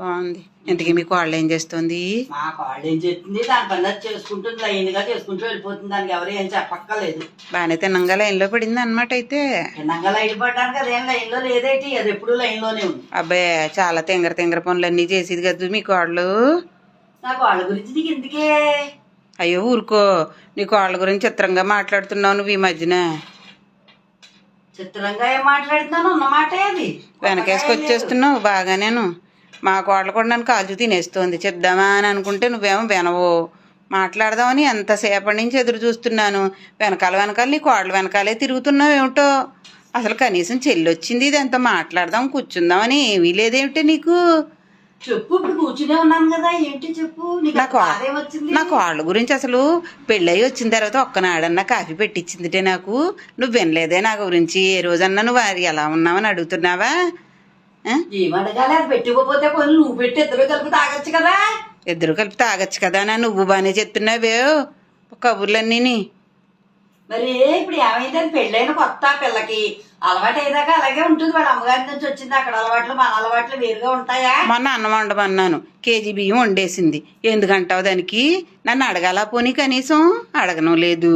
బాగుంది. ఇంతకీ మీ కోళ్ళు ఏం చేస్తుంది? మా కోళ్ళు ఏం చేస్తుంది, దాని పని అది చేసుకుంటుంది, లైన్గా చేసుకుంటూ వెళ్ళిపోతుంది. దానికి ఎవరు ఏం చెప్పక్కర్లేదు. బాగానే తిన్నంగా లైన్లో పడింది అనమాట. అయితే తిన్నంగా లైన్ పడ్డానికి అదేం లైన్లో లేదేటి, అది ఎప్పుడు లైన్లోనే ఉంది. అబ్బాయి చాలా తింగర పనులన్నీ చేసేది కదా మీ కోళ్ళు. నా కోళ్ళ గురించి నీకు ఎందుకే? అయ్యో ఊరుకో, నీ కోళ్ళ గురించి చిత్రంగా మాట్లాడుతున్నావు నువ్వు ఈ మధ్యన. చిత్రంగా ఏం మాట్లాడుతున్నాను, ఉన్నమాటే అది. వెనకేసుకొచ్చేస్తున్నావు బాగా. నేను మా కోడలు కూడా నన్ను కాల్చు తినేస్తుంది. చెప్దామా అని అనుకుంటే నువ్వేమో వినవు. మాట్లాడదామని ఎంతసేపటి నుంచి ఎదురు చూస్తున్నాను. వెనకాల నీ కోడలు వెనకాలే తిరుగుతున్నావు ఏమిటో. అసలు కనీసం చెల్లి వచ్చింది, ఇదంతా మాట్లాడదాం కూర్చుందామని ఏమీ లేదేమిటి నీకు? చెప్పు, ఇప్పుడు కూర్చునే ఉన్నాను కదా, ఏంటి చెప్పు. నా కోళ్ళ గురించి అసలు పెళ్ళయి వచ్చిన తర్వాత ఒక్కనాడన్నా కాఫీ పెట్టించిందిటే నాకు. నువ్వు వినలేదే నా గురించి? ఏ రోజన్నా నువ్వు ఎలా ఉన్నావని అడుగుతున్నావా? ఏమడగాలి, అది పెట్టుకోపోతే పనులు నువ్వు పెట్టి ఇద్దరు కలిపి తాగొచ్చు కదా. ఇద్దరు కలిపి తాగొచ్చు కదా. నువ్వు బాగానే చెప్తున్నావే కబుర్లన్నీ. మరి ఇప్పుడు ఏమైందని, పెళ్ళైన కొత్త పిల్లకి అలవాటు అయ్యేదాకా అలాగే ఉంటుంది. వాళ్ళ అమ్మగారి నుంచి వచ్చింది, అక్కడ అలవాట్లు మన అలవాట్లు వేరుగా ఉంటాయా? మొన్న అన్నం వండమన్నాను, కేజీ బియ్యం వండేసింది. ఎందుకంటావు దానికి? నన్ను అడగాల పోనీ? కనీసం అడగను లేదు.